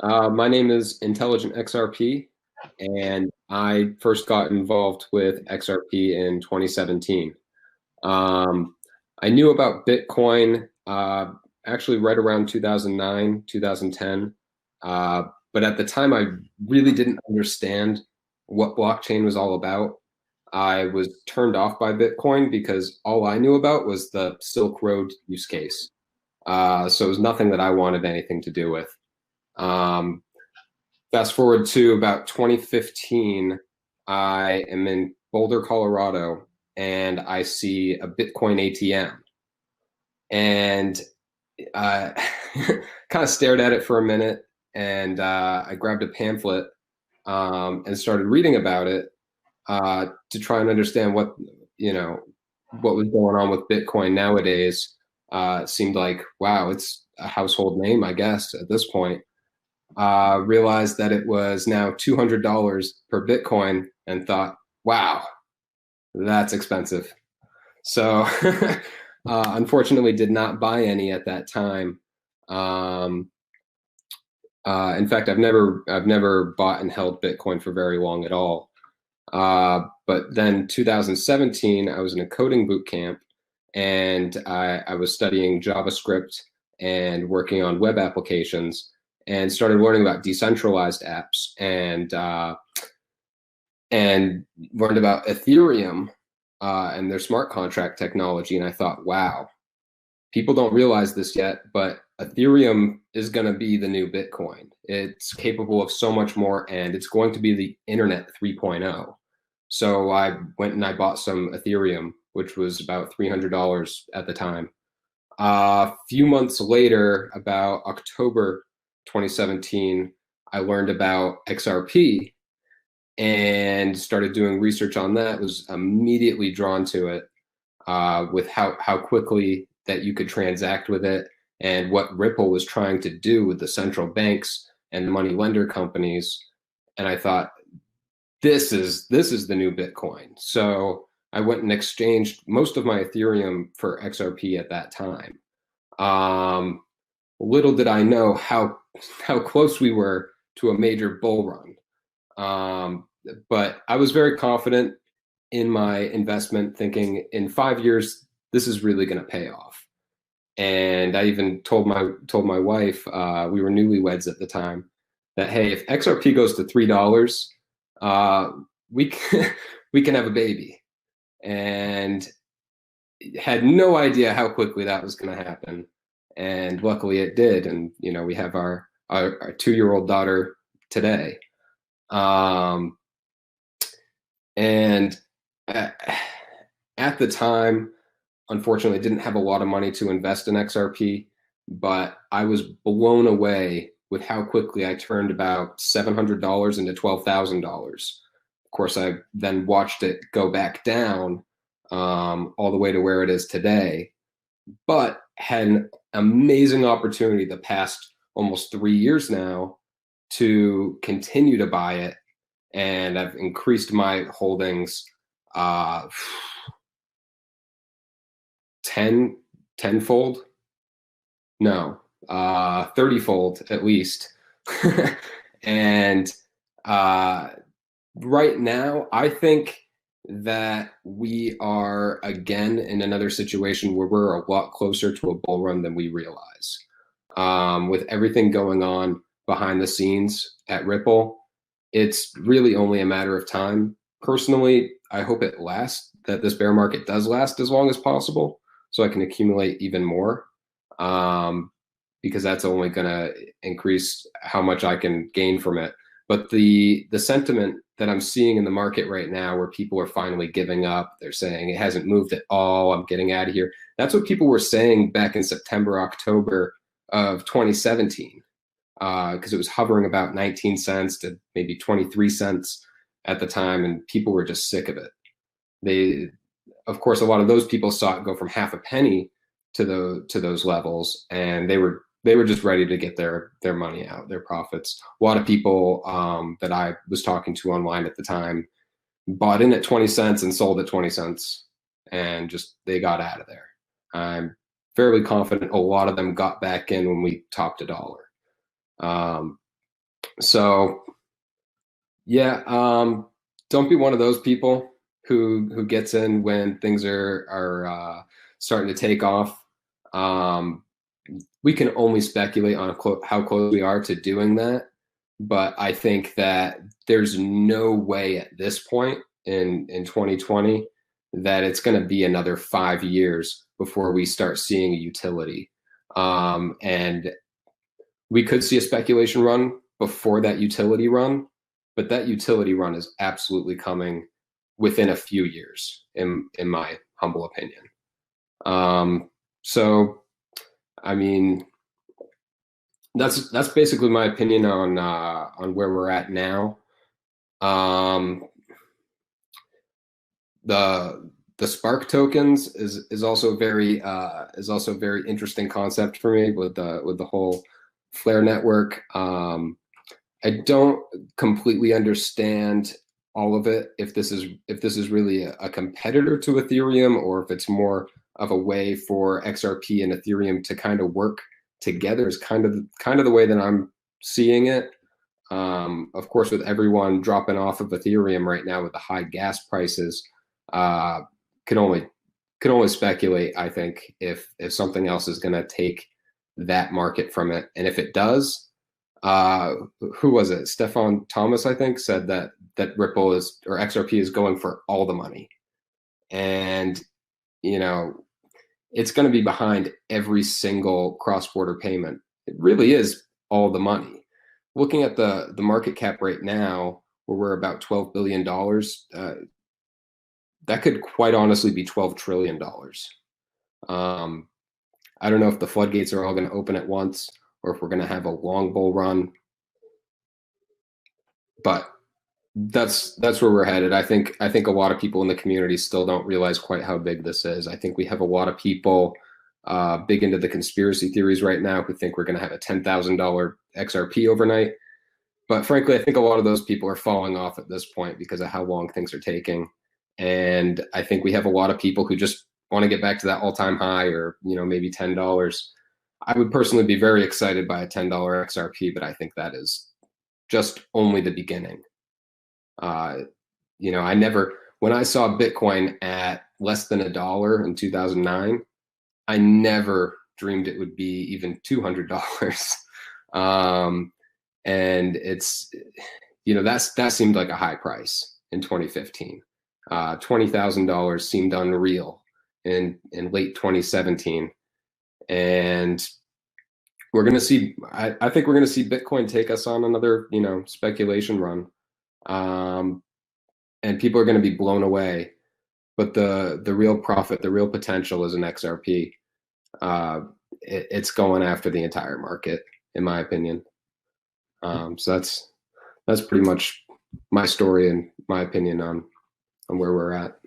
My name is Intelligent XRP, and I first got involved with XRP in 2017. Um, I knew about Bitcoin actually right around 2009, 2010, but at the time I really didn't understand what blockchain was all about. I was turned off by Bitcoin because all I knew about was the Silk Road use case. So it was nothing that I wanted anything to do with. Um, Fast forward to about 2015, I am in Boulder, Colorado, and I see a Bitcoin ATM. And I kind of stared at it for a minute, and I grabbed a pamphlet and started reading about it to try and understand you know, what was going on with Bitcoin nowadays. It seemed like, wow, it's a household name, I guess, at this point. Realized that it was now $200 per Bitcoin and thought, wow, that's expensive. So unfortunately did not buy any at that time. Um, in fact, I've never bought and held Bitcoin for very long at all. But then 2017, I was in a coding boot camp and I was studying JavaScript and working on web applications and started learning about decentralized apps and learned about Ethereum and their smart contract technology. And I thought, wow, people don't realize this yet, but Ethereum is going to be the new Bitcoin. It's capable of so much more, and it's going to be the Internet 3.0. So I went and I bought some Ethereum, which was about $300 at the time. A few months later, about October 2017, I learned about XRP and started doing research on that. Was immediately drawn to it with how quickly that you could transact with it and what Ripple was trying to do with the central banks and the money lender companies. And I thought, this is the new Bitcoin. So I went and exchanged most of my Ethereum for XRP at that time. Little did I know how close we were to a major bull run. But I was very confident in my investment, thinking in 5 years this is really going to pay off. And I even told my wife, we were newlyweds at the time, that hey, if XRP goes to $3, uh, we can, we can have a baby. And had no idea how quickly that was going to happen. And luckily it did. And we have our 2-year-old daughter today. Um, and at the time, unfortunately, didn't have a lot of money to invest in XRP, but I was blown away with how quickly I turned about $700 into $12,000. Of course, I then watched it go back down all the way to where it is today, but had an amazing opportunity the past almost 3 years now to continue to buy it. And I've increased my holdings 10-fold. No, 30-fold at least. And right now, I think that we are again in another situation where we're a lot closer to a bull run than we realize. With everything going on behind the scenes at Ripple, it's really only a matter of time. Personally, I hope it lasts, that this bear market does last as long as possible, so I can accumulate even more, because that's only going to increase how much I can gain from it. But the sentiment that I'm seeing in the market right now, where people are finally giving up, they're saying it hasn't moved at all, I'm getting out of here. That's what people were saying back in September, October of 2017, because it was hovering about 19 cents to maybe 23 cents at the time, and people were just sick of it. Of course, a lot of those people saw it go from half a penny to those levels, and they were just ready to get their money out, their profits. A lot of people that I was talking to online at the time bought in at 20 cents and sold at 20 cents, and just they got out of there. I'm fairly confident a lot of them got back in when we topped $1. So yeah, don't be one of those people who gets in when things are starting to take off. Um, we can only speculate on how close we are to doing that, but I think that there's no way at this point in 2020 that it's going to be another 5 years before we start seeing a utility. And we could see a speculation run before that utility run, but that utility run is absolutely coming within a few years, in my humble opinion. So, I mean, that's basically my opinion on where we're at now. The Spark tokens is also very interesting concept for me with the whole Flare network. I don't completely understand all of it. If this is really a competitor to Ethereum, or if it's more of a way for XRP and Ethereum to kind of work together, is kind of the way that I'm seeing it. Of course, with everyone dropping off of Ethereum right now with the high gas prices, could only speculate, I think, if something else is going to take that market from it. And if it does, who was it? Stefan Thomas, I think, said that Ripple is, or XRP is, going for all the money. And, you know, it's going to be behind every single cross-border payment. It really is all the money. Looking at the market cap right now, where we're about $12 billion, that could quite honestly be $12 trillion. I don't know if the floodgates are all going to open at once, or if we're going to have a long bull run, but that's where we're headed. I think a lot of people in the community still don't realize quite how big this is. I think we have a lot of people big into the conspiracy theories right now who think we're going to have a $10,000 XRP overnight. But frankly, I think a lot of those people are falling off at this point because of how long things are taking. And I think we have a lot of people who just want to get back to that all-time high, or maybe $10. I would personally be very excited by a $10 XRP, but I think that is just only the beginning. When I saw Bitcoin at less than $1 in 2009, I never dreamed it would be even $200. And it's, that seemed like a high price in 2015. $20,000 seemed unreal in late 2017. And we're going to see, I think we're going to see Bitcoin take us on another, speculation run. And people are going to be blown away. But the real profit, the real potential is an XRP. It's going after the entire market, in my opinion. So that's pretty much my story and my opinion on where we're at.